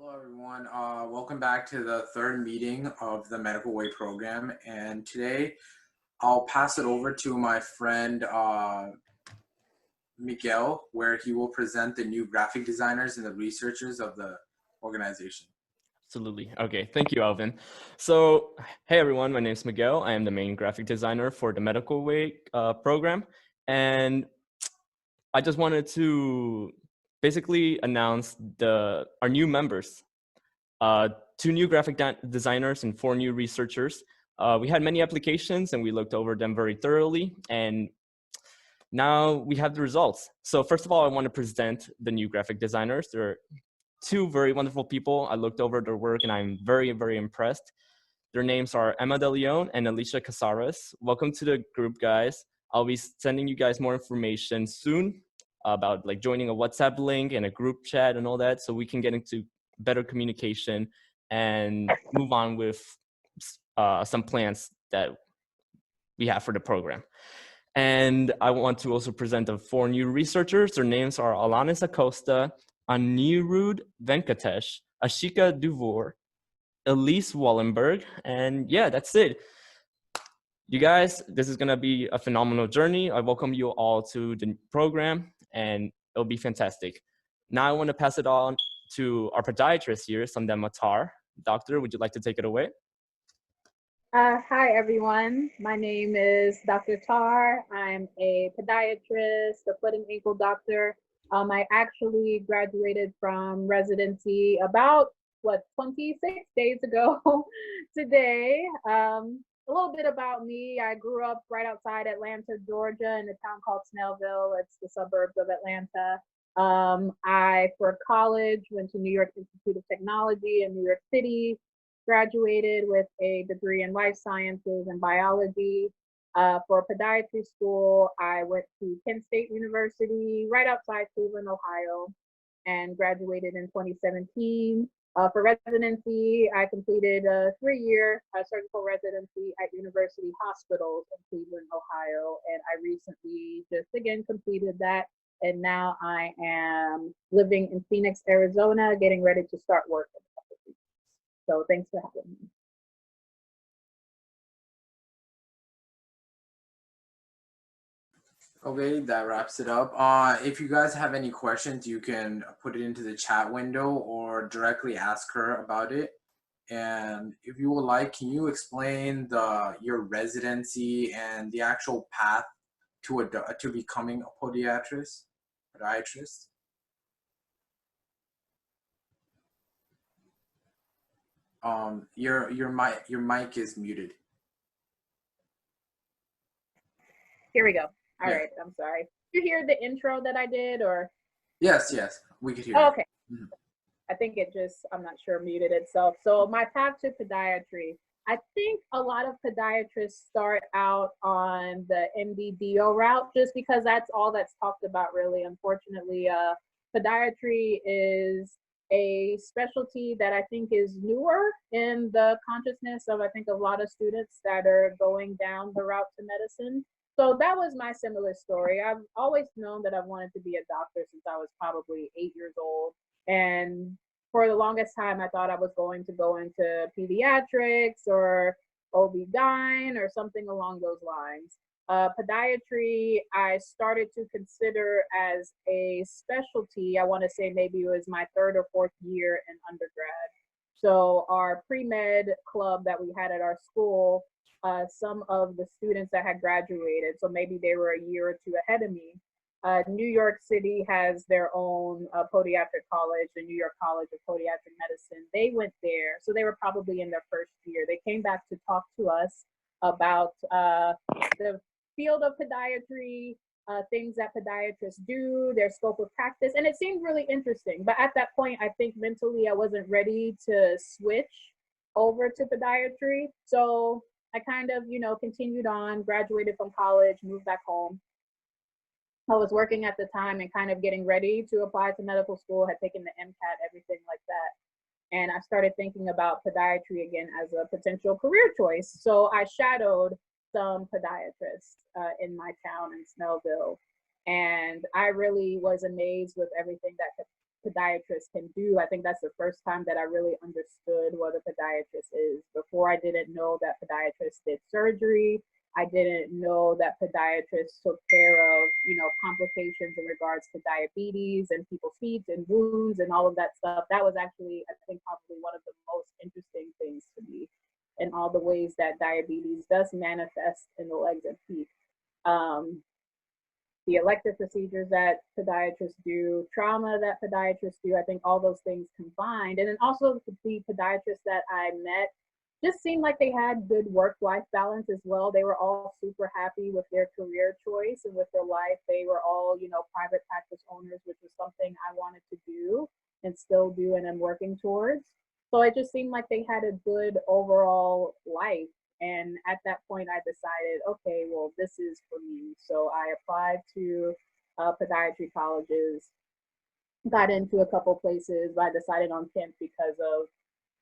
Hello, everyone. Welcome back to the third meeting of the Medical Way program. And today I'll pass it over to my friend Miguel, where he will present the new graphic designers and the researchers of the organization. Absolutely. Okay, thank you, Alvin. So, hey everyone, my name is Miguel. I am the main graphic designer for the Medical Way program. And I just wanted to basically announce our new members. Two new graphic designers and 4 new researchers. We had many applications and we looked over them very thoroughly. And now we have the results. So first of all, I want to present the new graphic designers. They're 2 very wonderful people. I looked over their work and I'm very, very impressed. Their names are Emma De Leon and Alicia Casares. Welcome to the group, guys. I'll be sending you guys more information soon about like joining a WhatsApp link and a group chat and all that, so we can get into better communication and move on with some plans that we have for the program. And I want to also present the 4 new researchers. Their names are Alanis Acosta, Anirudh Venkatesh, Ashika Duvor, Elise Wallenberg, and yeah, that's it. You guys, this is gonna be a phenomenal journey. I welcome you all to the program, and it'll be fantastic. Now I want to pass it on to our podiatrist here, Sondema Tarr. Doctor, would you like to take it away? Hi, everyone. My name is Dr. Tarr. I'm a podiatrist, a foot and ankle doctor. I actually graduated from residency about, 26 days ago today. A little bit about me. I grew up right outside Atlanta, Georgia, in a town called Snellville. It's the suburbs of Atlanta. For college, went to New York Institute of Technology in New York City. Graduated with a degree in life sciences and biology. For podiatry school, I went to Kent State University, right outside Cleveland, Ohio, and graduated in 2017. For residency, I completed a 3-year surgical residency at University Hospitals in Cleveland, Ohio, and I recently just again completed that. And now I am living in Phoenix, Arizona, getting ready to start work. So thanks for having me. Okay, that wraps it up. If you guys have any questions, you can put it into the chat window or directly ask her about it. And if you would like, can you explain your residency and the actual path to becoming a podiatrist? Your mic is muted. Here we go. All right, I'm sorry. Did you hear the intro that I did, or? Yes, we could hear you. Okay. Mm-hmm. I think it just, I'm not sure, muted itself. So my path to podiatry, I think a lot of podiatrists start out on the MD-DO route just because that's all that's talked about, really. Unfortunately, podiatry is a specialty that I think is newer in the consciousness of, I think, a lot of students that are going down the route to medicine. So that was my similar story. I've always known that I wanted to be a doctor since I was probably 8 years old. And for the longest time, I thought I was going to go into pediatrics or OB-GYN or something along those lines. Podiatry, I started to consider as a specialty. I want to say maybe it was my 3rd or 4th year in undergrad. So our pre-med club that we had at our school, some of the students that had graduated, so maybe they were a year or 2 ahead of me. New York City has their own podiatric college, the New York College of Podiatric Medicine. They went there, so they were probably in their 1st year. They came back to talk to us about the field of podiatry, things that podiatrists do, their scope of practice, and it seemed really interesting. But at that point, I think mentally I wasn't ready to switch over to podiatry. So I kind of, continued on, graduated from college, moved back home. I was working at the time and kind of getting ready to apply to medical school, had taken the MCAT, everything like that. And I started thinking about podiatry again as a potential career choice. So I shadowed some podiatrists in my town in Snellville. And I really was amazed with everything that podiatrist can do. I think that's the first time that I really understood what a podiatrist is. Before, I didn't know that podiatrists did surgery. I didn't know that podiatrists took care of, complications in regards to diabetes and people's feet and wounds and all of that stuff. That was actually, I think, probably one of the most interesting things to me, and all the ways that diabetes does manifest in the legs and feet. The elective procedures that podiatrists do, trauma that podiatrists do, I think all those things combined. And then also the podiatrists that I met just seemed like they had good work-life balance as well. They were all super happy with their career choice and with their life. They were all, private practice owners, which was something I wanted to do and still do and am working towards. So it just seemed like they had a good overall life. And at that point, I decided, okay, well, this is for me. So I applied to podiatry colleges, got into a couple places. I decided on Kent because of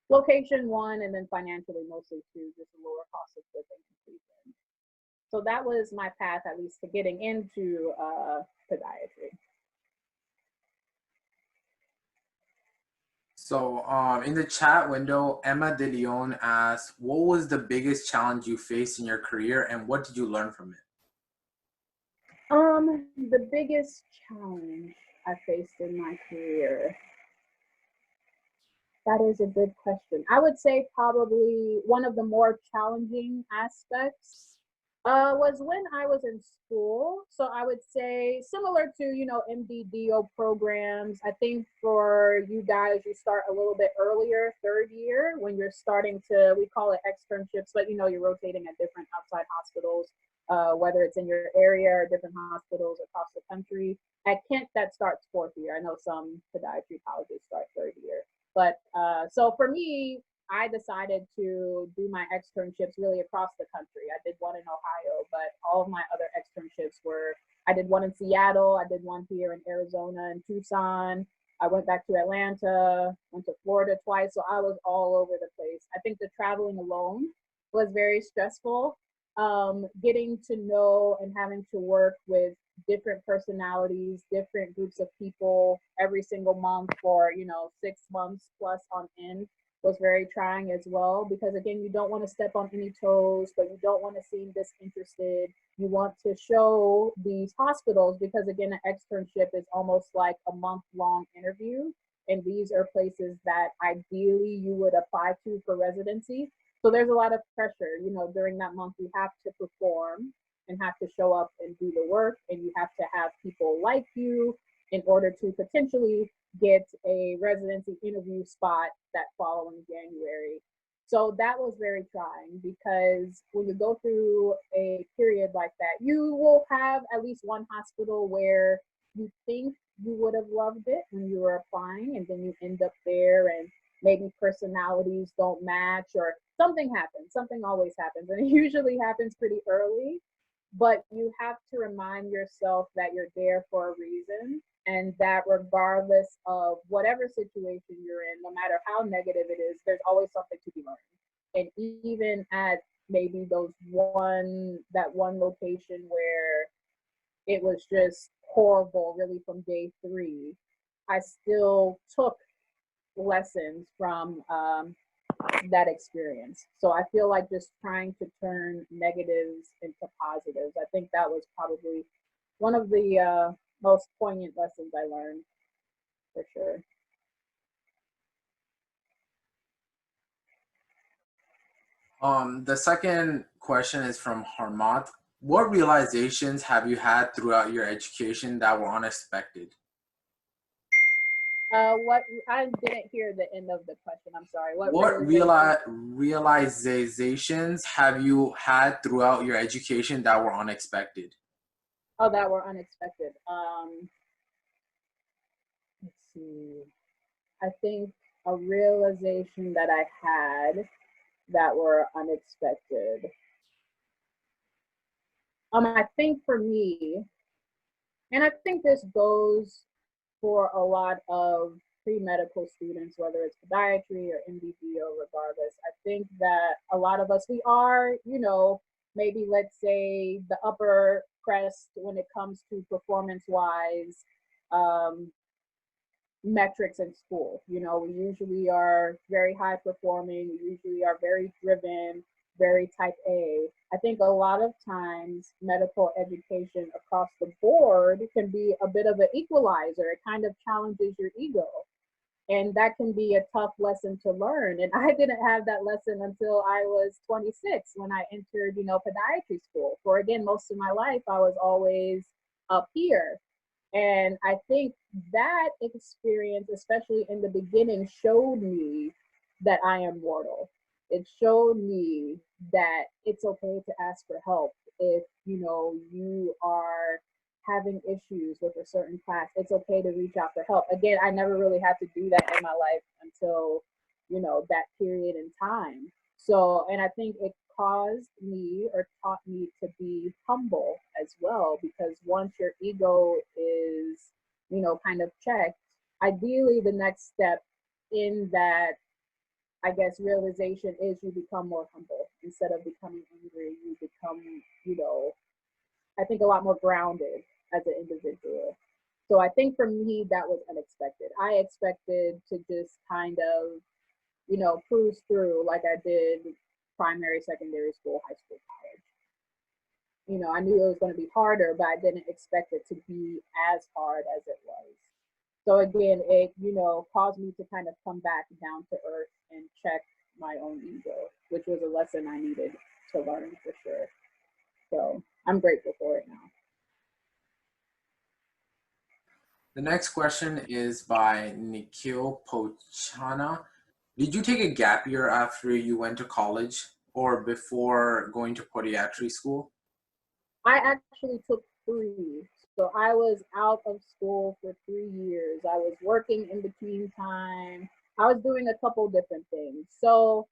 location, one, and then financially, mostly two, just a lower cost of living completion. So that was my path, at least, to getting into podiatry. So in the chat window, Emma De Leon asked, what was the biggest challenge you faced in your career and what did you learn from it? The biggest challenge I faced in my career. That is a good question. I would say probably one of the more challenging aspects was when I was in school. So I would say similar to, MDDO programs. I think for you guys, you start a little bit earlier, third year, when you're starting to, we call it externships, but you're rotating at different outside hospitals, whether it's in your area or different hospitals across the country. At Kent, that starts fourth year. I know some podiatry colleges start third year. But so for me, I decided to do my externships really across the country. I did one in Ohio, but all of my other externships I did one in Seattle, I did one here in Arizona and Tucson. I went back to Atlanta, went to Florida twice. So I was all over the place. I think the traveling alone was very stressful. Getting to know and having to work with different personalities, different groups of people every single month for, 6 months plus on end was very trying as well, because again, you don't want to step on any toes, but you don't want to seem disinterested. You want to show these hospitals, because again, an externship is almost like a month-long interview. And these are places that ideally you would apply to for residency. So there's a lot of pressure, during that month you have to perform and have to show up and do the work, and you have to have people like you in order to potentially get a residency interview spot that following January. So that was very trying, because when you go through a period like that, you will have at least one hospital where you think you would have loved it when you were applying, and then you end up there and maybe personalities don't match or something happens. Something always happens, and it usually happens pretty early. But you have to remind yourself that you're there for a reason, and that regardless of whatever situation you're in, no matter how negative it is, there's always something to be learned. And even at maybe that one location where it was just horrible, really from day 3, I still took lessons from that experience. So I feel like just trying to turn negatives into positives. I think that was probably one of the most poignant lessons I learned, for sure. The second question is from Harmat. What realizations have you had throughout your education that were unexpected? What I didn't hear the end of the question. I'm sorry. What realizations have you had throughout your education that were unexpected? Oh, that were unexpected. Let's see. I think a realization that I had that were unexpected. I think for me, and I think this goes for a lot of pre-medical students, whether it's podiatry or MDD or regardless, I think that a lot of us, we are, maybe let's say the upper crest when it comes to performance-wise, metrics in school. You know, we usually are very high performing, we usually are very driven, very type A. I think a lot of times medical education across the board can be a bit of an equalizer. It kind of challenges your ego. And that can be a tough lesson to learn. And I didn't have that lesson until I was 26 when I entered, you know, podiatry school. For again, most of my life, I was always up here. And I think that experience, especially in the beginning, showed me that I am mortal. It showed me that it's okay to ask for help if, you know, you are having issues with a certain class. It's okay to reach out for help. Again, I never really had to do that in my life until, you know, that period in time. So, and I think it caused me or taught me to be humble as well, because once your ego is, you know, kind of checked, ideally the next step in that, I guess, realization is you become more humble. Instead of becoming angry, you become, you know, I think a lot more grounded as an individual. So I think for me, that was unexpected. I expected to just kind of, you know, cruise through like I did primary, secondary school, high school, college. You know, I knew it was going to be harder, but I didn't expect it to be as hard as it was. So again, it, you know, caused me to kind of come back down to earth and check my own ego, which was a lesson I needed to learn for sure. So I'm grateful for it now. The next question is by Nikhil Pochana. Did you take a gap year after you went to college or before going to podiatry school? I actually took 3. So I was out of school for 3 years. I was working in between time. I was doing a couple different things. So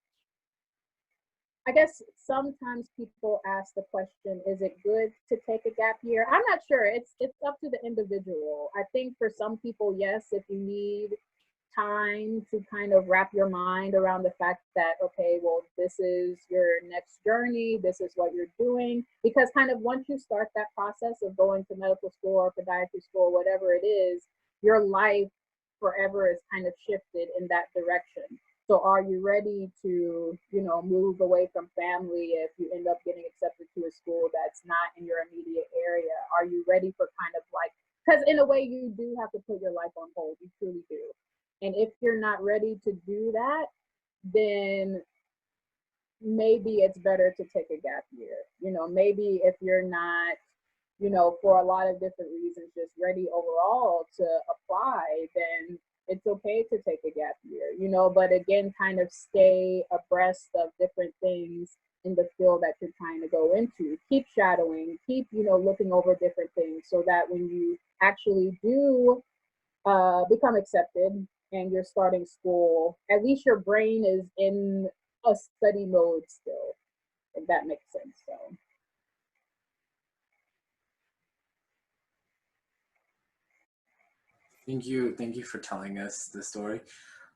I guess sometimes people ask the question, is it good to take a gap year? I'm not sure. It's up to the individual. I think for some people, yes, if you need time to kind of wrap your mind around the fact that, okay, well, this is your next journey, this is what you're doing. Because kind of once you start that process of going to medical school or podiatry school, whatever it is, your life forever is kind of shifted in that direction. So are you ready to, you know, move away from family if you end up getting accepted to a school that's not in your immediate area? Are you ready for kind of like, because in a way you do have to put your life on hold, you truly do. And if you're not ready to do that, then maybe it's better to take a gap year. You know, maybe if you're not, you know, for a lot of different reasons, just ready overall to apply, then it's okay to take a gap year, you know, but again, kind of stay abreast of different things in the field that you're trying to go into. Keep shadowing, keep, you know, looking over different things so that when you actually do become accepted and you're starting school, at least your brain is in a study mode still, if that makes sense. So. Thank you for telling us the story.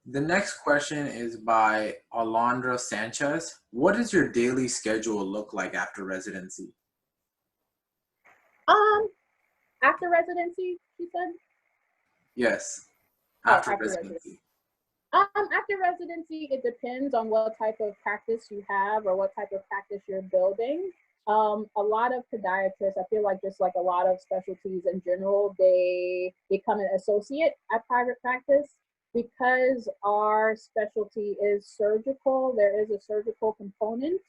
The next question is by Alondra Sanchez. What does your daily schedule look like after residency? After residency, she said? Yes, after residency. After residency, it depends on what type of practice you have or what type of practice you're building. A lot of podiatrists, I feel like just like a lot of specialties in general, they become an associate at private practice. Because our specialty is surgical, there is a surgical component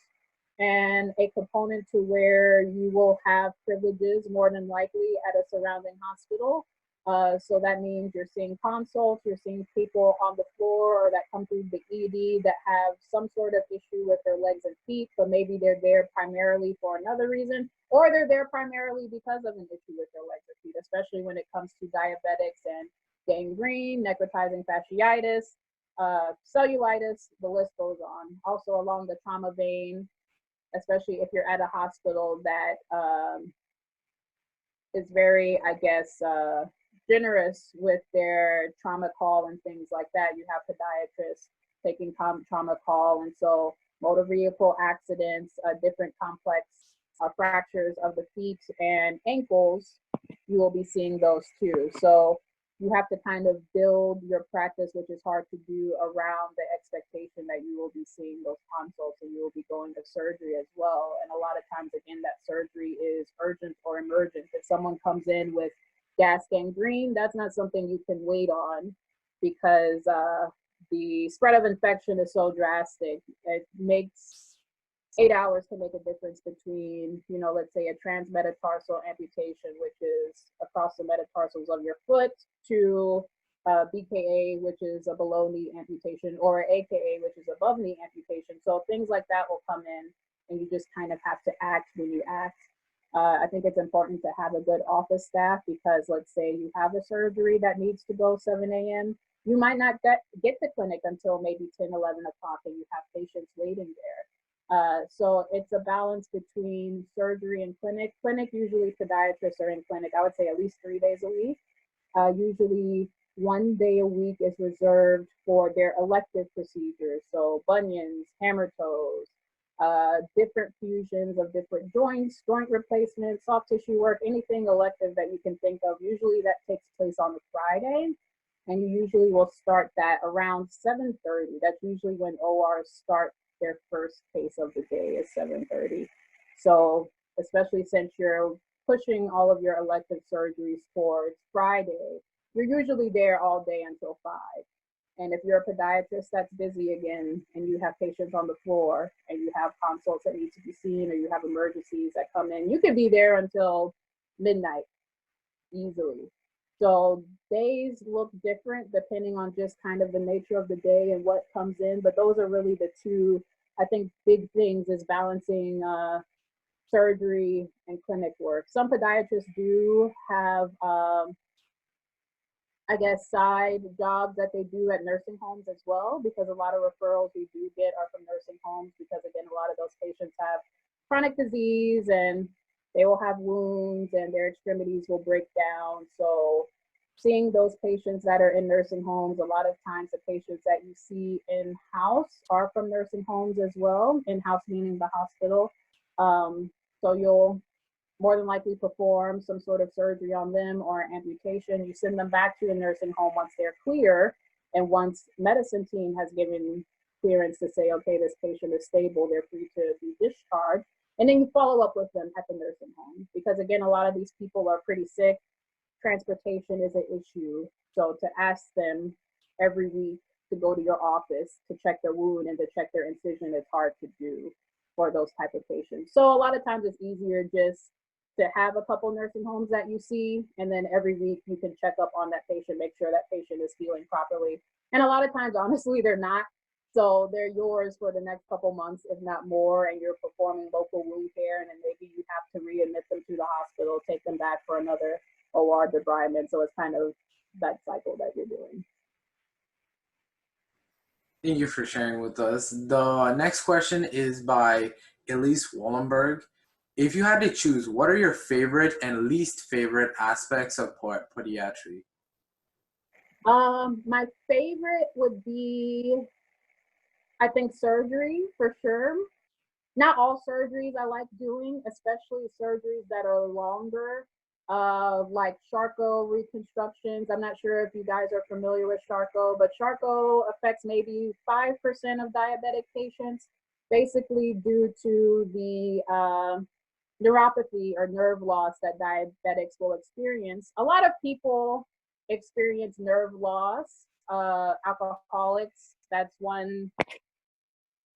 and a component to where you will have privileges more than likely at a surrounding hospital. So that means you're seeing consults, you're seeing people on the floor or that come through the ED that have some sort of issue with their legs and feet, but maybe they're there primarily for another reason, or they're there primarily because of an issue with their legs or feet, especially when it comes to diabetics and gangrene, necrotizing fasciitis, cellulitis, the list goes on. Also along the trauma vein, especially if you're at a hospital that is very, I guess, generous with their trauma call and things like that. You have podiatrists taking trauma call, and so motor vehicle accidents, different complex fractures of the feet and ankles, you will be seeing those too. So you have to kind of build your practice, which is hard to do, around the expectation that you will be seeing those consults and you will be going to surgery as well. And a lot of times, again, that surgery is urgent or emergent. If someone comes in with gas gangrene, that's not something you can wait on, because the spread of infection is so drastic. It makes 8 hours to make a difference between, you know, let's say a transmetatarsal amputation, which is across the metatarsals of your foot, to BKA, which is a below knee amputation, or AKA, which is above knee amputation. So things like that will come in, and you just kind of have to act when you act. I think it's important to have a good office staff, because let's say you have a surgery that needs to go 7 a.m. You might not get to clinic until maybe 10, 11 o'clock, and you have patients waiting there. So it's a balance between surgery and clinic. Clinic, usually podiatrists are in clinic, I would say at least 3 days a week. Usually 1 day a week is reserved for their elective procedures. So bunions, hammer toes, different fusions of different joints, joint replacements, soft tissue work, anything elective that you can think of. Usually that takes place on the Friday, and you usually will start that around 7:30. That's usually when ORs start their first case of the day, is 7:30. So especially since you're pushing all of your elective surgeries towards Friday, you're usually there all day until 5. And if you're a podiatrist that's busy again, and you have patients on the floor, and you have consults that need to be seen, or you have emergencies that come in, you could be there until midnight easily. So days look different depending on just kind of the nature of the day and what comes in. But those are really the two, I think, big things, is balancing surgery and clinic work. Some podiatrists do have I guess, side jobs that they do at nursing homes as well, because a lot of referrals we do get are from nursing homes, because again, a lot of those patients have chronic disease, and they will have wounds, and their extremities will break down. So seeing those patients that are in nursing homes, a lot of times the patients that you see in-house are from nursing homes as well, in-house meaning the hospital. So you'll more than likely perform some sort of surgery on them or amputation. You send them back to a nursing home once they're clear, and once medicine team has given clearance to say, okay, this patient is stable, they're free to be discharged. And then you follow up with them at the nursing home, because again, a lot of these people are pretty sick. Transportation is an issue. So to ask them every week to go to your office to check their wound and to check their incision, it's hard to do for those type of patients. So a lot of times it's easier just to have a couple nursing homes that you see, and then every week you can check up on that patient, make sure that patient is healing properly. And a lot of times, honestly, they're not. So they're yours for the next couple months, if not more, and you're performing local wound care, and then maybe you have to readmit them to the hospital, take them back for another OR debridement. So it's kind of that cycle that you're doing. Thank you for sharing with us. The next question is by Elise Wallenberg. If you had to choose, what are your favorite and least favorite aspects of podiatry? My favorite would be, I think, surgery for sure. Not all surgeries I like doing, especially surgeries that are longer, like Charcot reconstructions. I'm not sure if you guys are familiar with Charcot, but Charcot affects maybe 5% of diabetic patients, basically due to the neuropathy or nerve loss that diabetics will experience. A lot of people experience nerve loss. Alcoholics, that's one,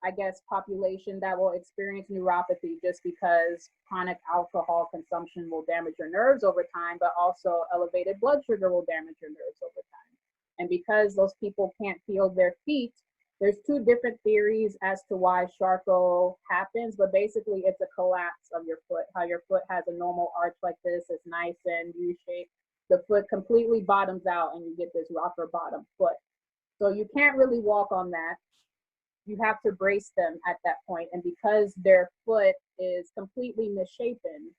I guess, population that will experience neuropathy, just because chronic alcohol consumption will damage your nerves over time, but also elevated blood sugar will damage your nerves over time. And because those people can't feel their feet, there's two different theories as to why Charcot happens, but basically it's a collapse of your foot. How your foot has a normal arch like this, it's nice and U-shaped. The foot completely bottoms out, and you get this rocker bottom foot. So you can't really walk on that. You have to brace them at that point. And because their foot is completely misshapen,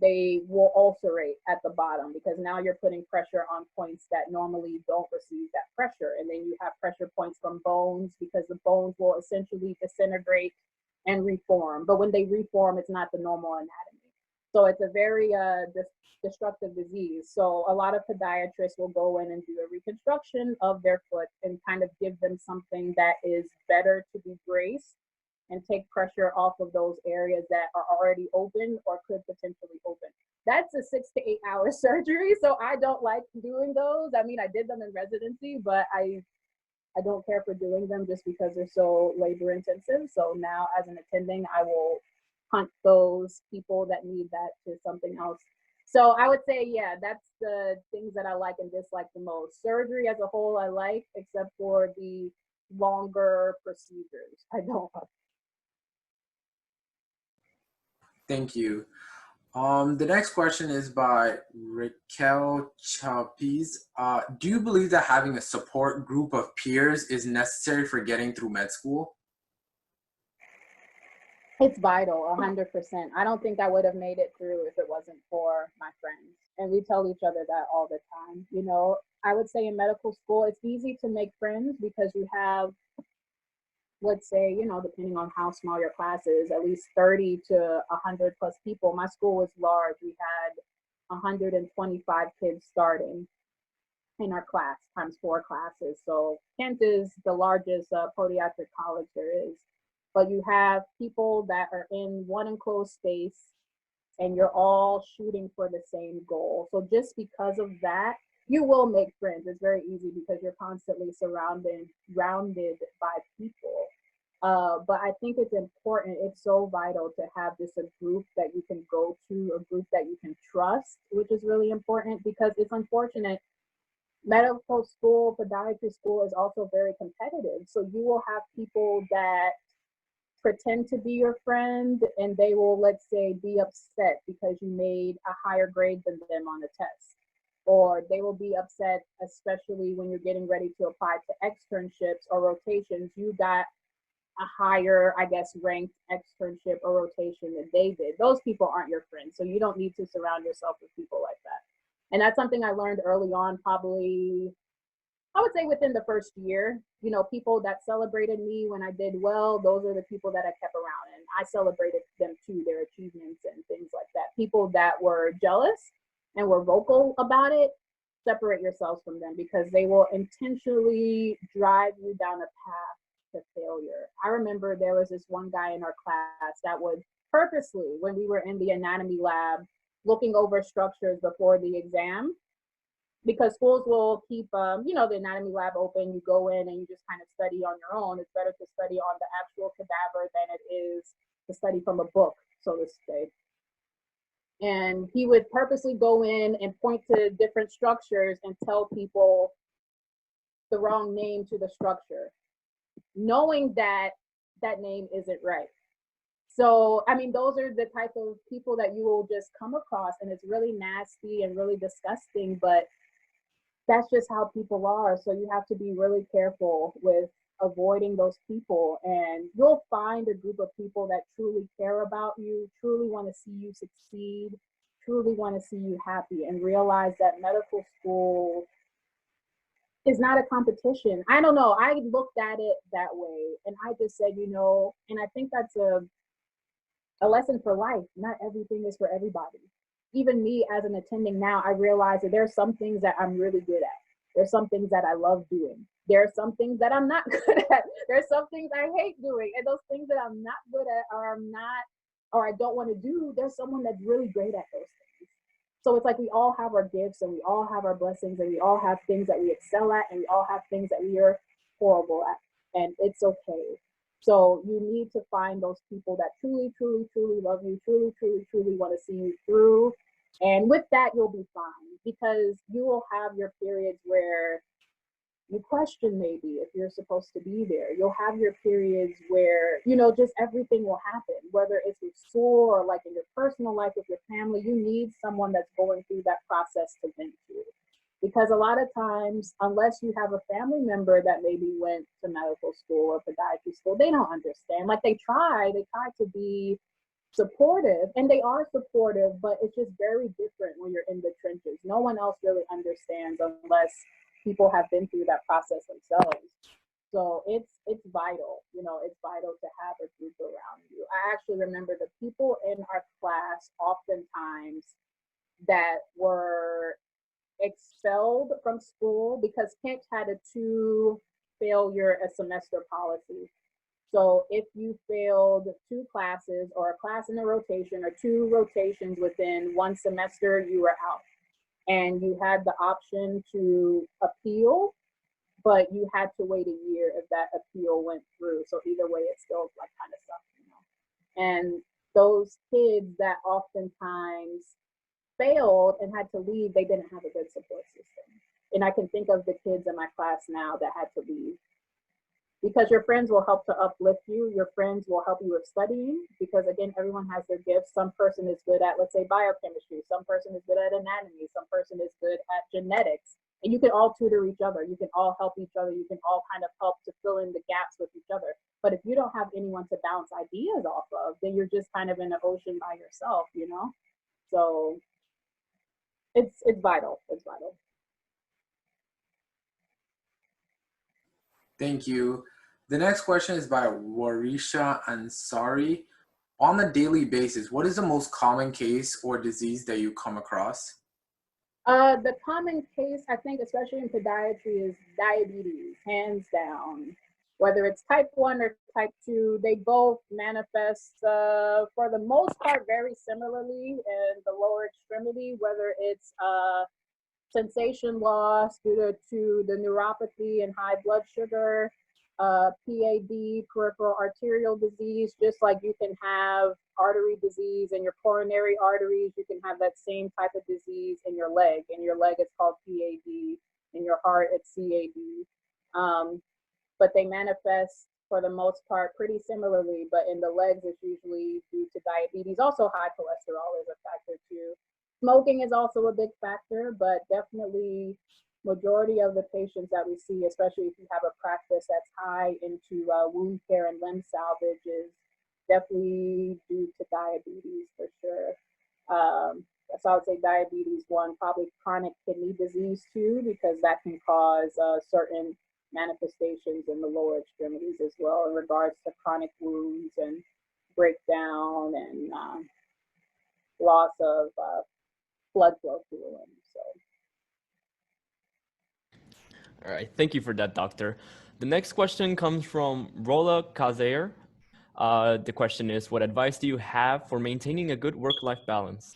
they will ulcerate at the bottom, because now you're putting pressure on points that normally don't receive that pressure. And then you have pressure points from bones, because the bones will essentially disintegrate and reform. But when they reform, it's not the normal anatomy. So it's a very destructive disease. So a lot of podiatrists will go in and do a reconstruction of their foot and kind of give them something that is better to be braced and take pressure off of those areas that are already open or could potentially open. That's a 6 to 8 hour surgery, so I don't like doing those. I mean, I did them in residency, but I don't care for doing them just because they're so labor intensive. So now as an attending, I will hunt those people that need that to something else. So I would say, yeah, that's the things that I like and dislike the most. Surgery as a whole, I like, except for the longer procedures. I don't. Thank you. The next question is by Raquel Chapis. Do you believe that having a support group of peers is necessary for getting through med school? It's vital, 100%. I don't think I would have made it through if it wasn't for my friends. And we tell each other that all the time. You know, I would say in medical school, it's easy to make friends because you have, let's say, you know, depending on how small your class is, at least 30 to 100 plus people. My school was large. We had 125 kids starting in our class times 4 classes. So Kent is the largest podiatric college there is. But you have people that are in one enclosed space and you're all shooting for the same goal. So just because of that, you will make friends. It's very easy because you're constantly surrounded by people. But I think it's important, it's so vital to have just a group that you can go to, a group that you can trust, which is really important because it's unfortunate. Medical school, podiatry school is also very competitive. So you will have people that pretend to be your friend and they will, let's say, be upset because you made a higher grade than them on a test. Or they will be upset, especially when you're getting ready to apply to externships or rotations. You got a higher, I guess, ranked externship or rotation than they did. Those people aren't your friends. So you don't need to surround yourself with people like that. And that's something I learned early on, probably, I would say within the first year. You know, people that celebrated me when I did well, those are the people that I kept around. And I celebrated them too, their achievements and things like that. People that were jealous and were vocal about it, separate yourselves from them because they will intentionally drive you down a path to failure. I remember there was this one guy in our class that would purposely, when we were in the anatomy lab, looking over structures before the exam, because schools will keep, you know, the anatomy lab open. You go in and you just kind of study on your own. It's better to study on the actual cadaver than it is to study from a book, so to say. And he would purposely go in and point to different structures and tell people the wrong name to the structure, knowing that that name isn't right. So, I mean, those are the type of people that you will just come across, and it's really nasty and really disgusting, but that's just how people are. So you have to be really careful with avoiding those people, and you'll find a group of people that truly care about you, truly want to see you succeed, truly want to see you happy, and realize that medical school is not a competition. I don't know. I looked at it that way, and I just said, you know, and I think that's a lesson for life. Not everything is for everybody. Even me as an attending now, I realize that there are some things that I'm really good at. There's some things that I love doing. There are some things that I'm not good at. There's some things I hate doing. And those things that I'm not good at or I don't want to do, there's someone that's really great at those things. So it's like we all have our gifts and we all have our blessings and we all have things that we excel at and we all have things that we are horrible at. And it's okay. So you need to find those people that truly, truly, truly love you, truly, truly, truly want to see you through. And with that, you'll be fine, because you will have your periods where you question maybe if you're supposed to be there. You'll have your periods where, you know, just everything will happen, whether it's with school or like in your personal life with your family. You need someone that's going through that process to vent to. Because a lot of times, unless you have a family member that maybe went to medical school or podiatry school, they don't understand. Like they try to be supportive, and they are supportive, but it's just very different when you're in the trenches. No one else really understands unless people have been through that process themselves. So it's vital, it's vital to have a group around you. I actually remember the people in our class oftentimes that were expelled from school because Kent had a 2 failure a semester policy. So if you failed 2 classes or a class in a rotation or 2 rotations within 1 semester, you were out. And you had the option to appeal, but you had to wait a year if that appeal went through. So either way, it still like kind of sucked. And those kids that oftentimes failed and had to leave, they didn't have a good support system. And I can think of the kids in my class now that had to leave, because your friends will help to uplift you. Your friends will help you with studying, because again, everyone has their gifts. Some person is good at, let's say, biochemistry. Some person is good at anatomy. Some person is good at genetics. And you can all tutor each other. You can all help each other. You can all kind of help to fill in the gaps with each other. But if you don't have anyone to bounce ideas off of, then you're just kind of in the ocean by yourself, So it's vital. It's vital. Thank you. The next question is by Warisha Ansari. On a daily basis, what is the most common case or disease that you come across? The common case, I think, especially in podiatry, is diabetes, hands down. Whether it's type 1 or type 2, they both manifest, for the most part, very similarly in the lower extremity, whether it's sensation loss due to the neuropathy and high blood sugar, PAD, peripheral arterial disease. Just like you can have artery disease in your coronary arteries, you can have that same type of disease in your leg. In your leg, it's called PAD. In your heart, it's CAD. But they manifest for the most part pretty similarly, but in the legs, it's usually due to diabetes. Also, high cholesterol is a factor too. Smoking is also a big factor, but definitely majority of the patients that we see, especially if you have a practice that's high into wound care and limb salvage, is definitely due to diabetes for sure. So I would say diabetes 1, probably chronic kidney disease 2, because that can cause certain manifestations in the lower extremities as well in regards to chronic wounds and breakdown and loss of blood flow through the limbs. So. All right, thank you for that, doctor. The next question comes from Rola Kazair. The question is, what advice do you have for maintaining a good work-life balance?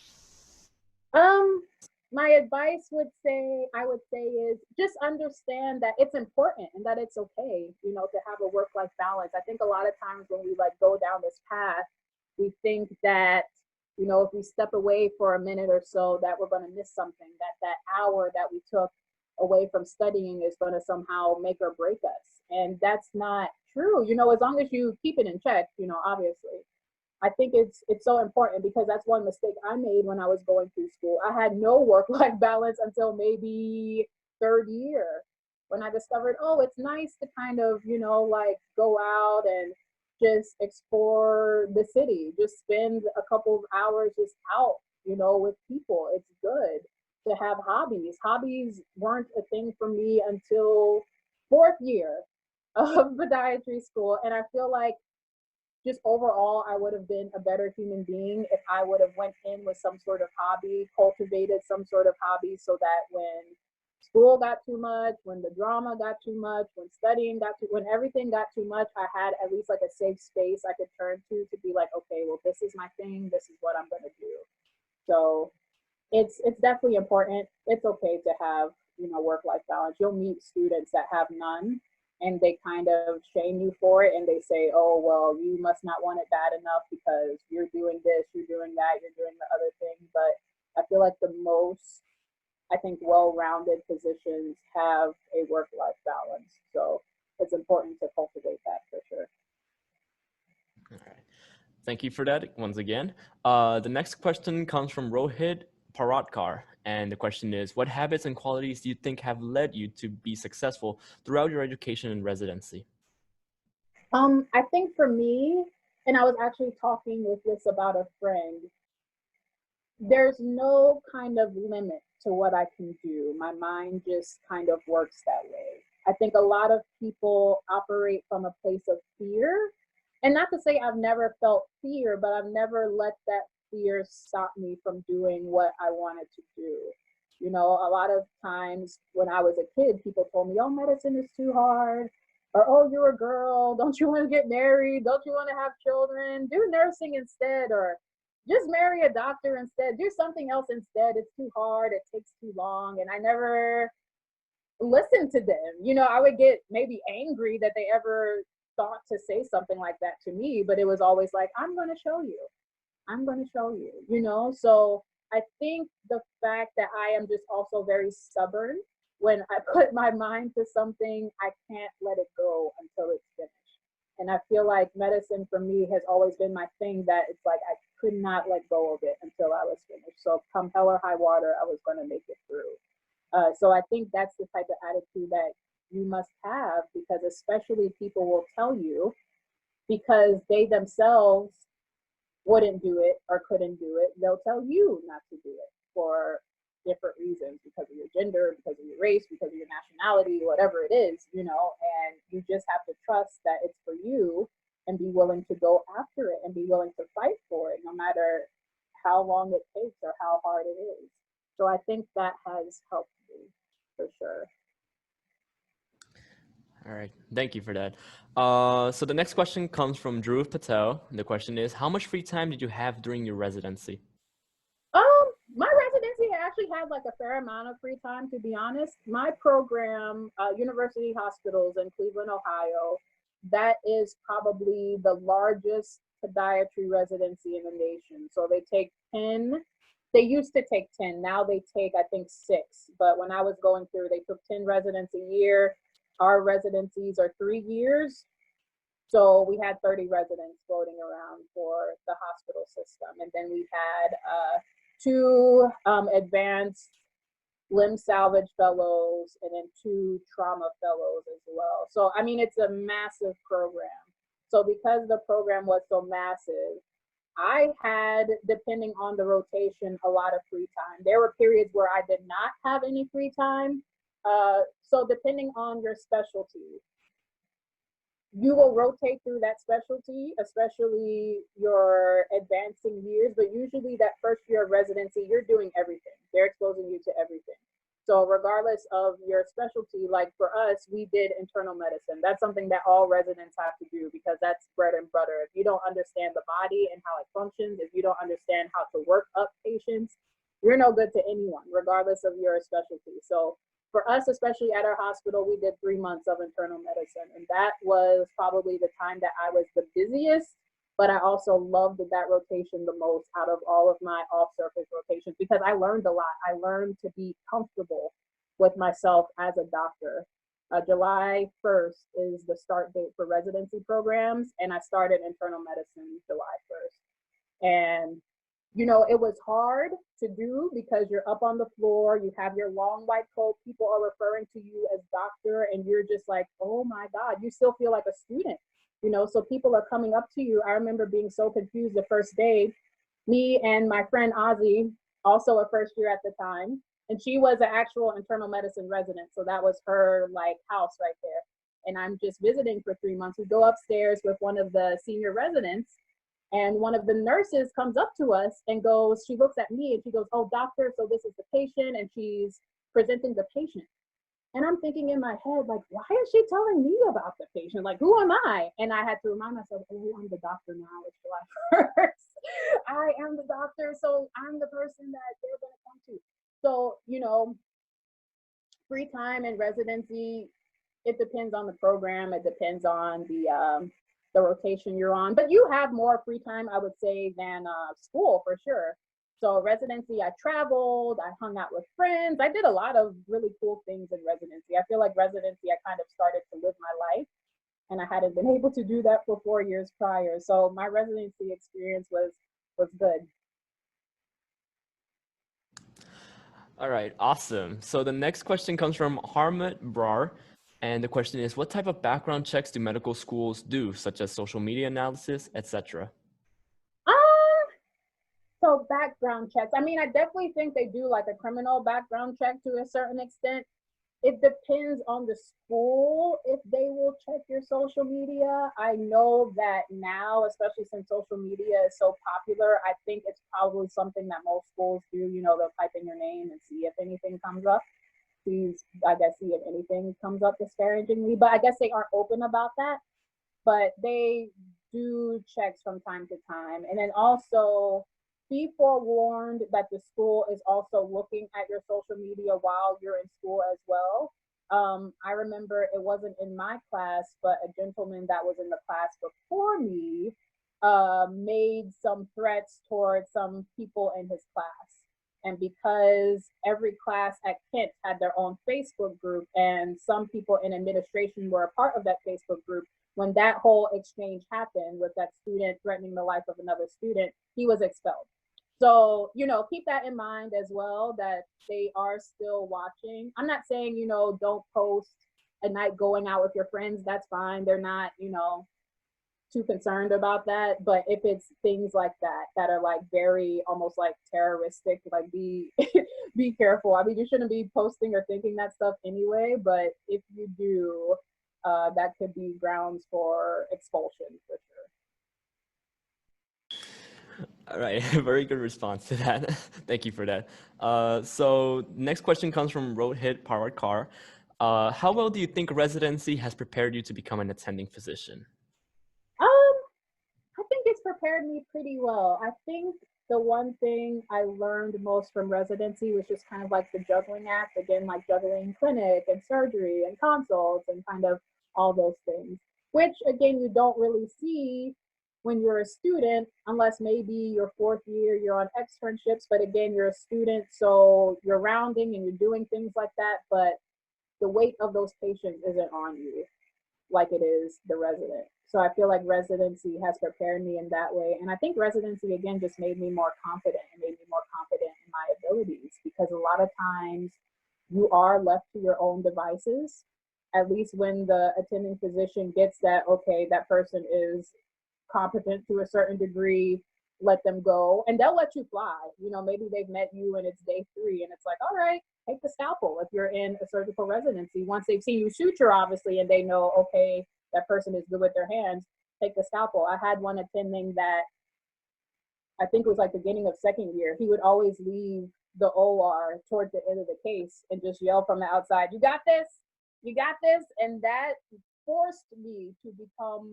My advice I would say is just understand that it's important and that it's okay, to have a work-life balance. I think a lot of times when we go down this path, we think that, if we step away for a minute or so, that we're going to miss something, that hour that we took away from studying is going to somehow make or break us. And that's not true, as long as you keep it in check, obviously. I think it's so important, because that's one mistake I made when I was going through school. I had no work-life balance until maybe 3rd year, when I discovered, oh, it's nice to kind of, go out and just explore the city, just spend a couple of hours just out, with people. It's good to have hobbies. Hobbies weren't a thing for me until 4th year of podiatry school. And I feel like just overall, I would have been a better human being if I would have went in with some sort of hobby, cultivated some sort of hobby, so that when school got too much, when the drama got too much, when everything got too much, I had at least like a safe space I could turn to be like, okay, well, this is my thing. This is what I'm going to do. So it's definitely important. It's okay to have, work-life balance. You'll meet students that have none, and they kind of shame you for it, and they say, oh, well, you must not want it bad enough because you're doing this, you're doing that, you're doing the other thing. But I feel like the most, well-rounded physicians have a work-life balance. So it's important to cultivate that for sure. All right. Thank you for that once again. The next question comes from Rohit Paratkar. And the question is, what habits and qualities do you think have led you to be successful throughout your education and residency? I think for me, and I was actually talking with this about a friend, there's no kind of limit to what I can do. My mind just kind of works that way. I think a lot of people operate from a place of fear. And not to say I've never felt fear, but I've never let that fear stop me from doing what I wanted to do. You know, a lot of times when I was a kid, people told me, oh, medicine is too hard. Or, oh, you're a girl. Don't you want to get married? Don't you want to have children? Do nursing instead. Or just marry a doctor instead. Do something else instead. It's too hard. It takes too long. And I never listened to them. You know, I would get maybe angry that they ever thought to say something like that to me, but it was always like, I'm going to show you. I'm going to show you, you know? So I think the fact that I am just also very stubborn, when I put my mind to something, I can't let it go until it's finished. And I feel like medicine for me has always been my thing, that it's like I could not let go of it until I was finished. So come hell or high water, I was going to make it through. So I think that's the type of attitude that you must have, because especially people will tell you, because they themselves wouldn't do it or couldn't do it, they'll tell you not to do it for different reasons, because of your gender, because of your race, because of your nationality, whatever it is, you know, and you just have to trust that it's for you and be willing to go after it and be willing to fight for it, no matter how long it takes or how hard it is. So I think that has helped me for sure. All right, thank you for that. So the next question comes from Drew Patel. The question is, how much free time did you have during your residency? My residency actually had like a fair amount of free time, to be honest. My program, University Hospitals in Cleveland, Ohio, that is probably the largest podiatry residency in the nation. So they take 10, they used to take 10, now they take, I think, 6. But when I was going through, they took 10 residents a year. Our residencies are 3 years. So we had 30 residents floating around for the hospital system. And then we had 2 advanced limb salvage fellows and then 2 trauma fellows as well. So, I mean, it's a massive program. So because the program was so massive, I had, depending on the rotation, a lot of free time. There were periods where I did not have any free time. So depending on your specialty, you will rotate through that specialty, especially your advancing years, but usually that first year of residency, you're doing everything. They're exposing you to everything. So regardless of your specialty, like for us, we did internal medicine. That's something that all residents have to do, because that's bread and butter. If you don't understand the body and how it functions, if you don't understand how to work up patients, you're no good to anyone, regardless of your specialty. So for us, especially at our hospital, we did 3 months of internal medicine. And that was probably the time that I was the busiest, but I also loved that rotation the most out of all of my off-surface rotations, because I learned a lot. I learned to be comfortable with myself as a doctor. July 1st is the start date for residency programs, and I started internal medicine July 1st. And you know, it was hard to do because you're up on the floor, you have your long white coat, people are referring to you as doctor, and you're just like, oh my God, you still feel like a student, you know, so people are coming up to you. I remember being so confused the first day. Me and my friend Ozzy, also a first year at the time, and she was an actual internal medicine resident, so that was her like house right there. And I'm just visiting for 3 months. We go upstairs with one of the senior residents, and one of the nurses comes up to us and goes, she looks at me and she goes, oh, doctor, so this is the patient, and she's presenting the patient. And I'm thinking in my head, like, why is she telling me about the patient? Like, who am I? And I had to remind myself, oh, I'm the doctor now. It's July 1st. I am the doctor, so I'm the person that they're going to come to. So, you know, free time and residency, it depends on the program. It depends on the rotation you're on, but you have more free time, I would say, than school for sure. So residency, I traveled, I hung out with friends. I did a lot of really cool things in residency. I feel like residency, I kind of started to live my life, and I hadn't been able to do that for 4 years prior. So my residency experience was good. All right, awesome. So the next question comes from Harmut Brar. And the question is, what type of background checks do medical schools do, such as social media analysis, etc.? So background checks. I mean, I definitely think they do like a criminal background check to a certain extent. it depends on the school if they will check your social media. I know that now, especially since social media is so popular, I think it's probably something that most schools do. You know, they'll type in your name and see if anything comes up. Please, I guess, see if anything comes up disparagingly. But I guess they aren't open about that. But they do checks from time to time. And then also be forewarned that the school is also looking at your social media while you're in school as well. I remember it wasn't in my class, but a gentleman that was in the class before me made some threats towards some people in his class. And because every class at Kent had their own Facebook group and some people in administration were a part of that Facebook group, when that whole exchange happened with that student threatening the life of another student, he was expelled. So, you know, keep that in mind as well, that they are still watching. I'm not saying, you know, don't post a night going out with your friends. That's fine. They're not, you know, too concerned about that. But if it's things like that, that are like very almost like terroristic, like be be careful. I mean, you shouldn't be posting or thinking that stuff anyway, but if you do, that could be grounds for expulsion for sure. All right, very good response to that. Thank you for that. So next question comes from Rohit Parwardkar. How well do you think residency has prepared you to become an attending physician? I think it's prepared me pretty well. I think the one thing I learned most from residency was just kind of like the juggling act, again, like juggling clinic and surgery and consults and kind of all those things, which again, you don't really see when you're a student, unless maybe your fourth year, you're on externships, but again, you're a student, so you're rounding and you're doing things like that, but the weight of those patients isn't on you like it is the resident. So I feel like residency has prepared me in that way. And I think residency, again, just made me more confident and made me more confident in my abilities, because a lot of times you are left to your own devices, at least when the attending physician gets that, okay, that person is competent to a certain degree, let them go. And they'll let you fly. You know, maybe they've met you and it's day 3 and it's like, all right, take the scalpel if you're in a surgical residency. Once they've seen you suture, obviously, and they know, okay, that person is good with their hands, take the scalpel. I had one attending that I think it was like beginning of second year. He would always leave the OR towards the end of the case and just yell from the outside, you got this, you got this. And that forced me to become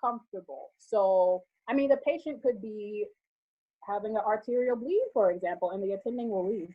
comfortable. So, I mean, the patient could be having an arterial bleed, for example, and the attending will leave.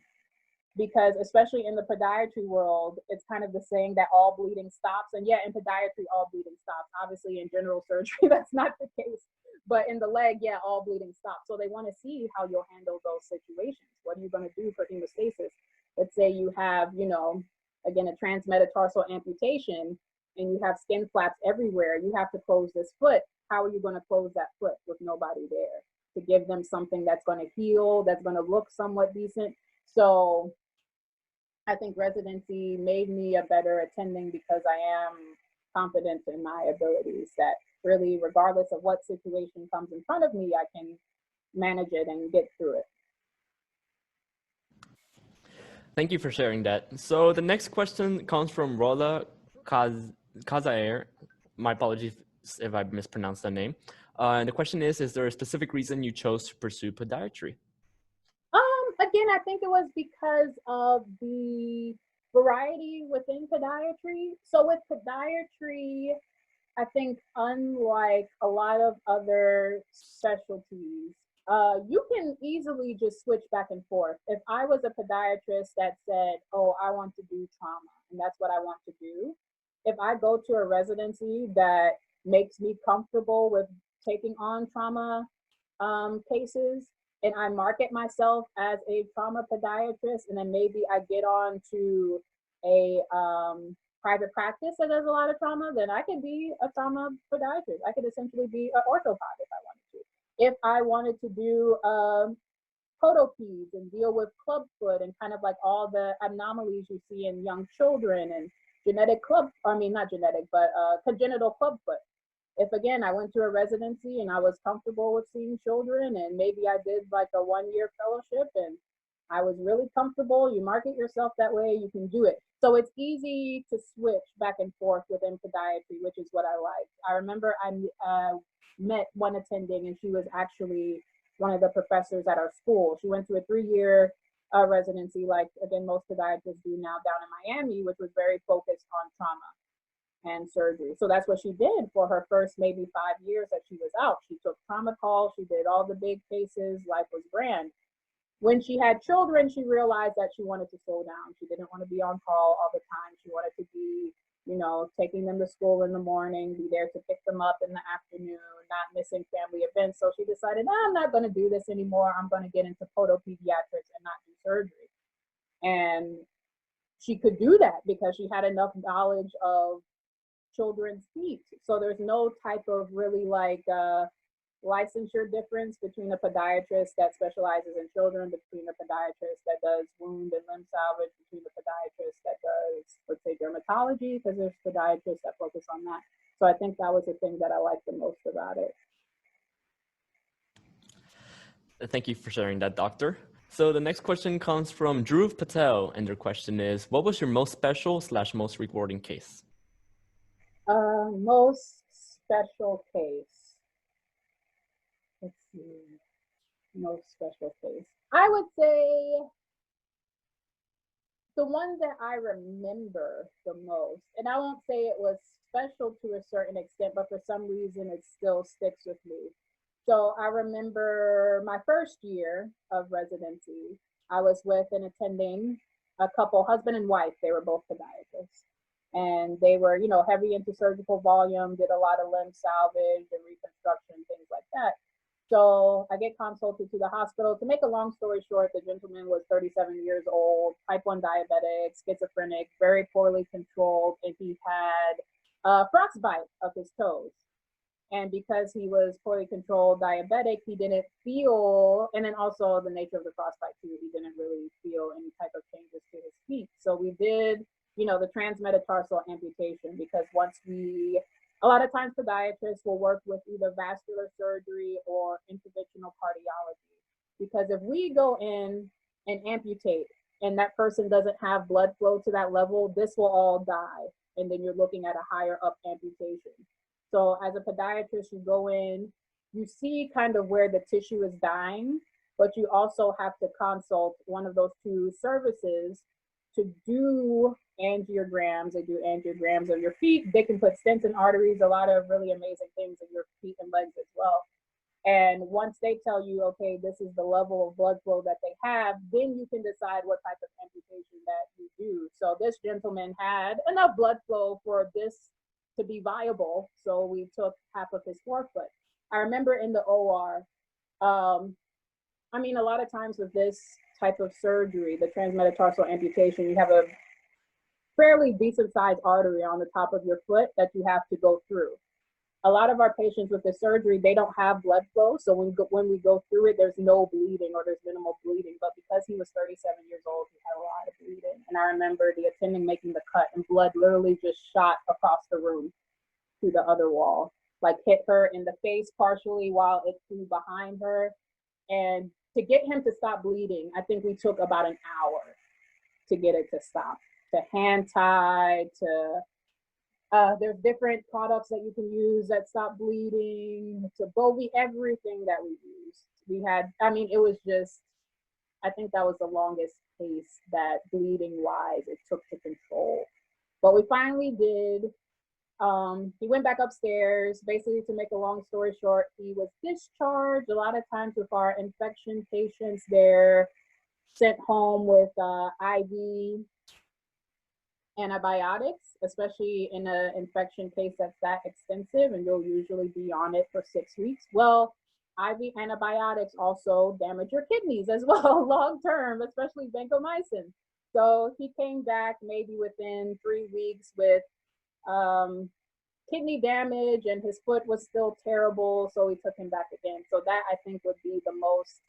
Because especially in the podiatry world, it's kind of the saying that all bleeding stops. And yeah, in podiatry, all bleeding stops. Obviously, in general surgery, that's not the case. But in the leg, yeah, all bleeding stops. So they want to see how you'll handle those situations. What are you going to do for hemostasis? Let's say you have, you know, again, a transmetatarsal amputation and you have skin flaps everywhere. You have to close this foot. How are you going to close that foot with nobody there to give them something that's going to heal, that's going to look somewhat decent? So I think residency made me a better attending because I am confident in my abilities, that really, regardless of what situation comes in front of me, I can manage it and get through it. Thank you for sharing that. So the next question comes from Rola Kazair. My apologies if I mispronounced that name. And the question is there a specific reason you chose to pursue podiatry? Again, I think it was because of the variety within podiatry. So with podiatry, I think unlike a lot of other specialties, you can easily just switch back and forth. If I was a podiatrist that said, oh, I want to do trauma and that's what I want to do, if I go to a residency that makes me comfortable with taking on trauma cases, and I market myself as a trauma podiatrist, and then maybe I get on to a private practice that does a lot of trauma, then I could be a trauma podiatrist. I could essentially be an orthopod if I wanted to. If I wanted to do podopeds and deal with clubfoot and kind of like all the anomalies you see in young children and congenital clubfoot. If again, I went to a residency and I was comfortable with seeing children and maybe I did like a 1-year fellowship and I was really comfortable. You market yourself that way, you can do it. So it's easy to switch back and forth within podiatry, which is what I like. I remember I met one attending, and she was actually one of the professors at our school. She went to a 3-year residency, like again, most podiatrists do now down in Miami, which was very focused on trauma and surgery. So that's what she did for her first maybe 5 years that she was out. She took trauma calls, she did all the big cases, life was grand. When she had children, she realized that she wanted to slow down. She didn't want to be on call all the time. She wanted to be, you know, taking them to school in the morning, be there to pick them up in the afternoon, not missing family events. So she decided, I'm not going to do this anymore. I'm going to get into podiatrics and not do surgery. And she could do that because she had enough knowledge of children's feet. So there's no type of really like licensure difference between a podiatrist that specializes in children, between a podiatrist that does wound and limb salvage, between a podiatrist that does, let's say, dermatology, because there's podiatrists that focus on that. So I think that was the thing that I liked the most about it. Thank you for sharing that, doctor. So the next question comes from Dhruv Patel, and their question is, what was your most special / most rewarding case? Most special case. Let's see. Most special case. I would say the one that I remember the most, and I won't say it was special to a certain extent, but for some reason it still sticks with me. So I remember my first year of residency, I was with an attending, a couple, husband and wife. They were both podiatrists. And they were, you know, heavy into surgical volume, did a lot of limb salvage and reconstruction, things like that. So I get consulted to the hospital. To make a long story short, the gentleman was 37 years old, type 1 diabetic, schizophrenic, very poorly controlled, and he had frostbite of his toes. And because he was poorly controlled diabetic, he didn't feel, and then also the nature of the frostbite too, he didn't really feel any type of changes to his feet. So we did, you know, the transmetatarsal amputation, because once we, a lot of times podiatrists will work with either vascular surgery or interventional cardiology. Because if we go in and amputate and that person doesn't have blood flow to that level, this will all die. And then you're looking at a higher up amputation. So as a podiatrist, you go in, you see kind of where the tissue is dying, but you also have to consult one of those two services to do angiograms. They do angiograms of your feet. They can put stents in arteries, a lot of really amazing things in your feet and legs as well. And once they tell you, okay, this is the level of blood flow that they have, then you can decide what type of amputation that you do. So this gentleman had enough blood flow for this to be viable. So we took half of his forefoot. I remember in the OR, I mean, a lot of times with this type of surgery, the transmetatarsal amputation, you have a fairly decent sized artery on the top of your foot that you have to go through. A lot of our patients with this surgery, they don't have blood flow. So when we go through it, there's no bleeding or there's minimal bleeding. But because he was 37 years old, he had a lot of bleeding. And I remember the attending making the cut and blood literally just shot across the room to the other wall, like hit her in the face partially while it flew behind her. And to get him to stop bleeding, I think we took about an hour to get it to stop, to hand tie, to there's different products that you can use that stop bleeding, to Bovie, everything that we used. We had, I mean, it was just, I think that was the longest case that bleeding wise it took to control. But we finally did. He went back upstairs. Basically, to make a long story short, he was discharged. A lot of times with our infection patients, they're sent home with IV antibiotics, especially in an infection case that's that extensive, and you'll usually be on it for 6 weeks. Well, IV antibiotics also damage your kidneys as well long term, especially vancomycin. So he came back maybe within 3 weeks with kidney damage, and his foot was still terrible, so we took him back again. So that, I think, would be the most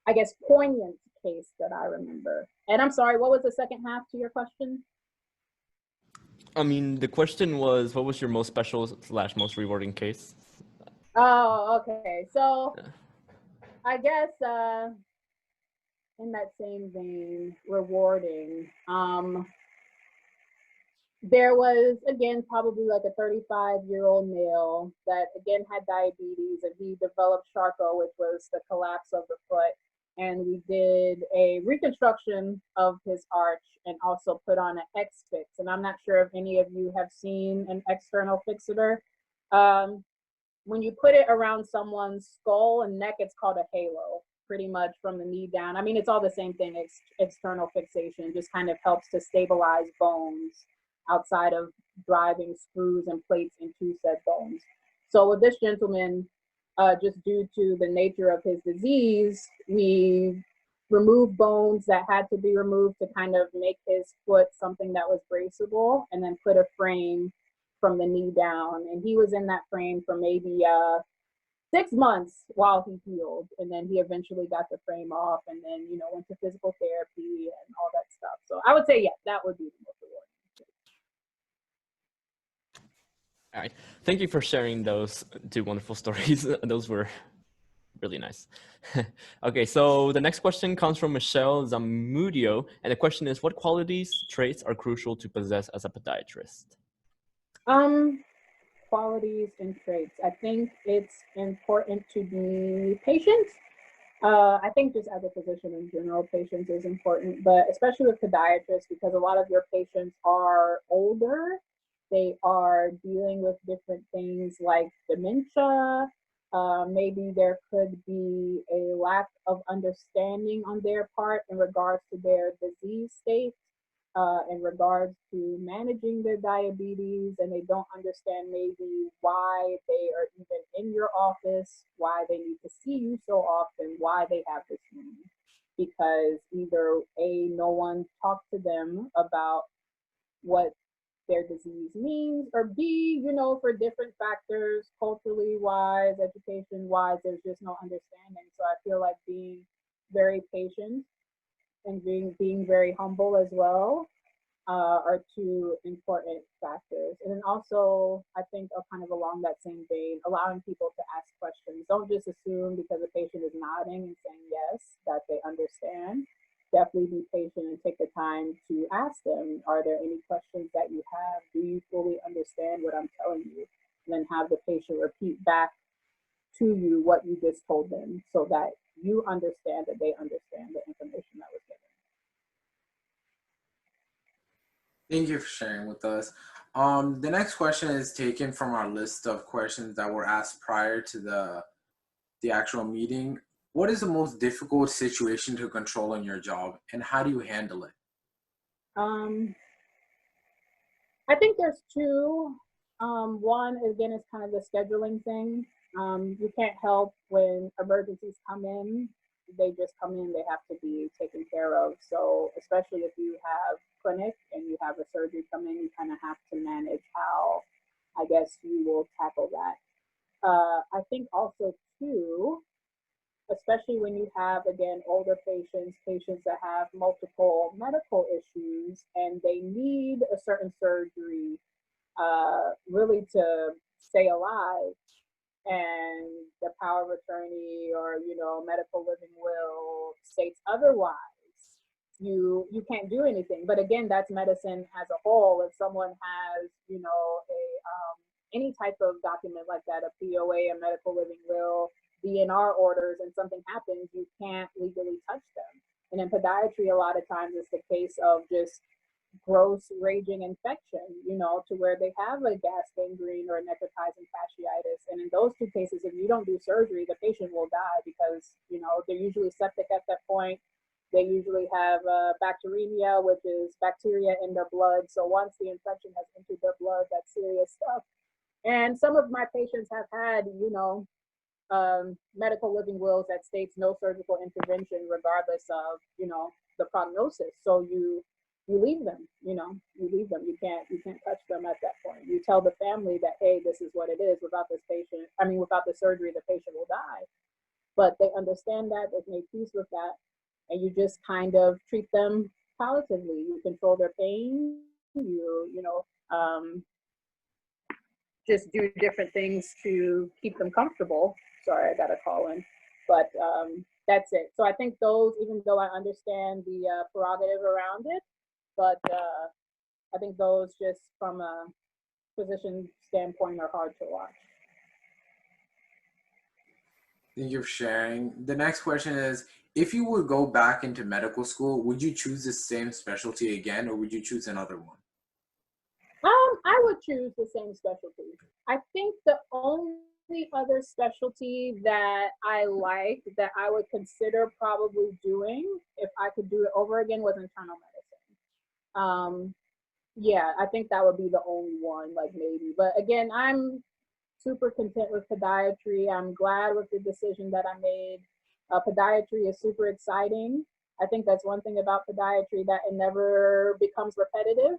I guess poignant case that I remember. And I'm sorry, what was the second half to your question? I mean, the question was, what was your most special / most rewarding case? Oh, okay. So I guess in that same vein, rewarding. There was, again, probably like a 35-year-old male that, again, had diabetes, and he developed Charcot, which was the collapse of the foot. And we did a reconstruction of his arch and also put on an X-Fix. And I'm not sure if any of you have seen an external fixator. When you put it around someone's skull and neck, it's called a halo, pretty much from the knee down. I mean, it's all the same thing. External fixation just kind of helps to stabilize bones outside of driving screws and plates into said bones. So with this gentleman, just due to the nature of his disease, we removed bones that had to be removed to kind of make his foot something that was braceable, and then put a frame from the knee down. And he was in that frame for maybe 6 months while he healed. And then he eventually got the frame off, and then, you know, went to physical therapy and all that stuff. So I would say, yeah, that would be the most rewarding. All right. Thank you for sharing those two wonderful stories. Those were really nice. Okay, so the next question comes from Michelle Zamudio. And the question is, what qualities, traits are crucial to possess as a podiatrist? Qualities and traits. I think it's important to be patient. I think just as a physician in general, patience is important, but especially with podiatrists, because a lot of your patients are older. They are dealing with different things like dementia. Maybe there could be a lack of understanding on their part in regards to their disease state, in regards to managing their diabetes, and they don't understand maybe why they are even in your office, why they need to see you so often, why they have this need. Because either A, no one talked to them about what their disease means, or B, you know, for different factors, culturally wise, education wise, there's just no understanding. So I feel like being very patient and being very humble as well are two important factors. And then also, I think kind of along that same vein, allowing people to ask questions. Don't just assume because a patient is nodding and saying yes that they understand. Definitely be patient and take the time to ask them, are there any questions that you have? Do you fully understand what I'm telling you? And then have the patient repeat back to you what you just told them, so that you understand that they understand the information that was given. Thank you for sharing with us. The next question is taken from our list of questions that were asked prior to the actual meeting. What is the most difficult situation to control in your job, and how do you handle it? I think there's two. One, again, is kind of the scheduling thing. You can't help when emergencies come in. They just come in, they have to be taken care of. So especially if you have clinic and you have a surgery come in, you kind of have to manage how, I guess, you will tackle that. I think also too, especially when you have, again, older patients, patients that have multiple medical issues and they need a certain surgery really to stay alive, and the power of attorney or, you know, medical living will states otherwise, you can't do anything. But again, that's medicine as a whole. If someone has, you know, any type of document like that, a POA, a medical living will, DNR orders, and something happens, you can't legally touch them. And in podiatry, a lot of times it's the case of just gross raging infection, you know, to where they have a gas gangrene or a necrotizing fasciitis. And in those two cases, if you don't do surgery, the patient will die because, you know, they're usually septic at that point. They usually have bacteremia, which is bacteria in their blood. So once the infection has entered their blood, that's serious stuff. And some of my patients have had, you know, medical living wills that states no surgical intervention regardless of, you know, the prognosis. So you leave them, you know, you leave them. You can't touch them at that point. You tell the family that, hey, this is what it is. Without this patient, I mean, without the surgery, the patient will die. But they understand that, they've made peace with that, and you just kind of treat them palliatively. You control their pain. You know, just do different things to keep them comfortable. Sorry, I got a call in. But that's it. So I think those, even though I understand the prerogative around it, but I think those just from a physician standpoint are hard to watch. Thank you for sharing. The next question is, if you would go back into medical school, would you choose the same specialty again, or would you choose another one? I would choose the same specialty. I think the only other specialty that I like that I would consider probably doing if I could do it over again was internal medicine. Yeah, I think that would be the only one, like maybe. But again, I'm super content with podiatry. I'm glad with the decision that I made. Podiatry is super exciting. I think that's one thing about podiatry, that it never becomes repetitive,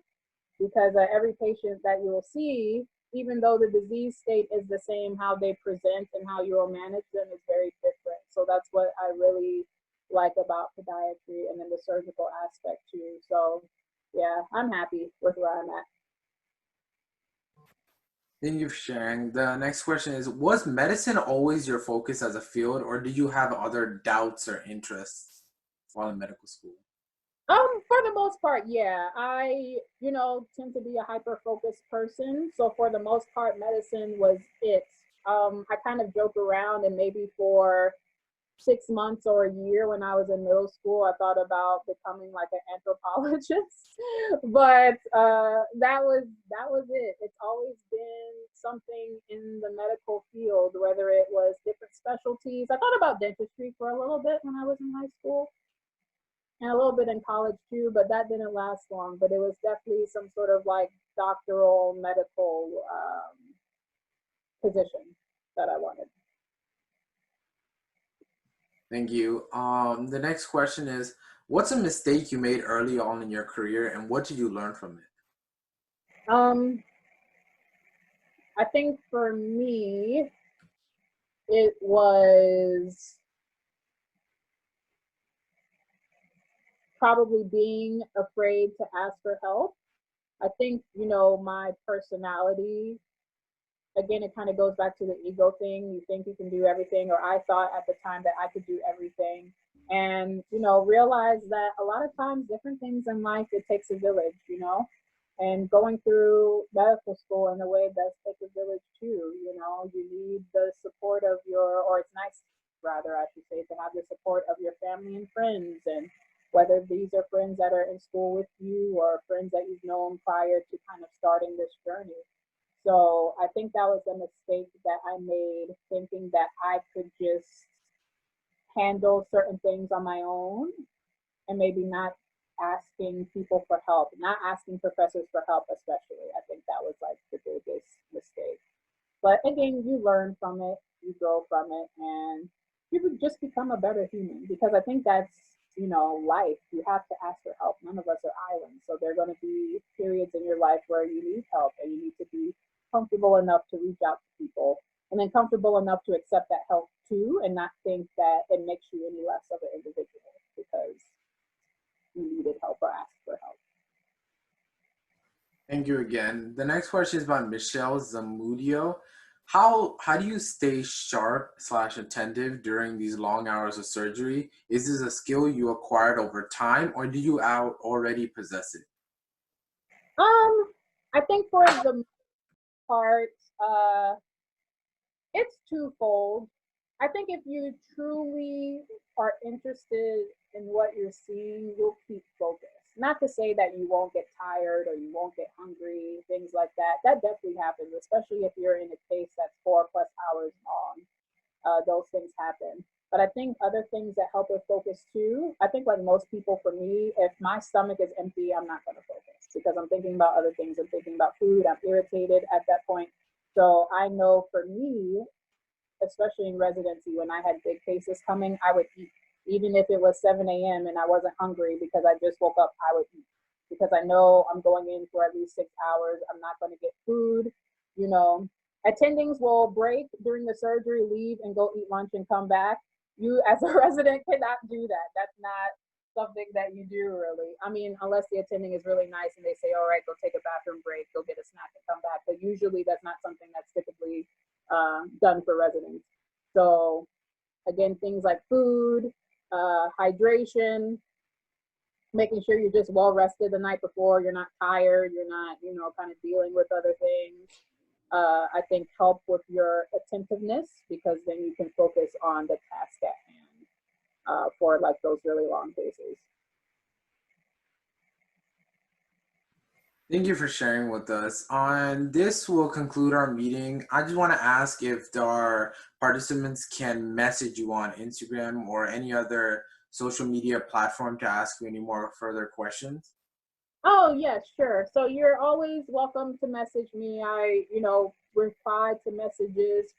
because every patient that you will see, even though the disease state is the same, how they present and how you will manage them is very different. So that's what I really like about podiatry, and then the surgical aspect too. So yeah, I'm happy with where I'm at. Thank you for sharing. The next question is, was medicine always your focus as a field, or did you have other doubts or interests while in medical school? For the most part, yeah. I, tend to be a hyper-focused person. So for the most part, medicine was it. I kind of joke around, and maybe for 6 months or a year when I was in middle school, I thought about becoming like an anthropologist. But that was it. It's always been something in the medical field, whether it was different specialties. I thought about dentistry for a little bit when I was in high school, and a little bit in college too, but that didn't last long. But it was definitely some sort of like doctoral medical position that I wanted. Thank you. The next question is, what's a mistake you made early on in your career, and what did you learn from it? I think for me, it was probably being afraid to ask for help. I think, my personality, again, it kind of goes back to the ego thing. You think you can do everything, or I thought at the time that I could do everything. And, realize that a lot of times different things in life, it takes a village, and going through medical school in a way does take a village too. You need the support of or it's nice, rather, I should say, to have the support of your family and friends. And whether these are friends that are in school with you or friends that you've known prior to kind of starting this journey. So I think that was a mistake that I made, thinking that I could just handle certain things on my own, and maybe not asking people for help, not asking professors for help, especially. I think that was like the biggest mistake. But again, you learn from it, you grow from it, and you would just become a better human, because I think that's, life. You have to ask for help. None of us are islands. So there are going to be periods in your life where you need help, and you need to be comfortable enough to reach out to people, and then comfortable enough to accept that help too, and not think that it makes you any less of an individual because you needed help or asked for help. Thank you again. The next question is by Michelle Zamudio. How do you stay sharp / attentive during these long hours of surgery? Is this a skill you acquired over time, or do you already possess it? I think for the part, it's twofold. I think if you truly are interested in what you're seeing, you'll keep focused. Not to say that you won't get tired or you won't get hungry, things like that. That definitely happens, especially if you're in a case that's 4+ hours long. Those things happen. But I think other things that help with focus too, I think like most people, for me, if my stomach is empty, I'm not going to focus because I'm thinking about other things. I'm thinking about food. I'm irritated at that point. So I know for me, especially in residency, when I had big cases coming, I would eat. Even if it was 7 a.m. and I wasn't hungry because I just woke up, I would eat. Because I know I'm going in for at least 6 hours. I'm not going to get food. Attendings will break during the surgery, leave and go eat lunch and come back. You as a resident cannot do that. That's not something that you do really. I mean, unless the attending is really nice and they say, all right, go take a bathroom break, go get a snack and come back. But usually that's not something that's typically done for residents. So Again, things like food, hydration, making sure you're just well rested the night before, you're not tired, you're not, kind of dealing with other things. I think help with your attentiveness, because then you can focus on the task at hand for like those really long cases. Thank you for sharing with us. On this will conclude our meeting. I just want to ask if our participants can message you on Instagram or any other social media platform to ask you any more further questions. Oh, yes, sure. So you're always welcome to message me. I, reply to messages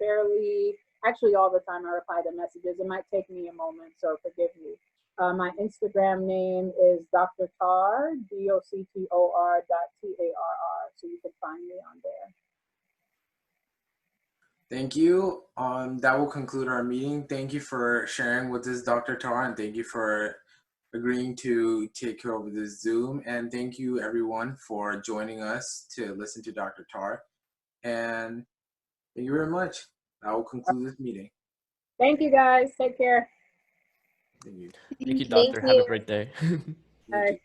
actually all the time I reply to messages. It might take me a moment, so forgive me. My Instagram name is Dr. Tarr, DOCTOR.TARR. So you can find me on there. Thank you. That will conclude our meeting. Thank you for sharing with us, Dr. Tarr, and thank you for agreeing to take care of this Zoom. And thank you, everyone, for joining us to listen to Dr. Tarr. And thank you very much. That will conclude this meeting. Thank you, guys. Take care. Thank you. Thank you, doctor. Have a great day. Bye.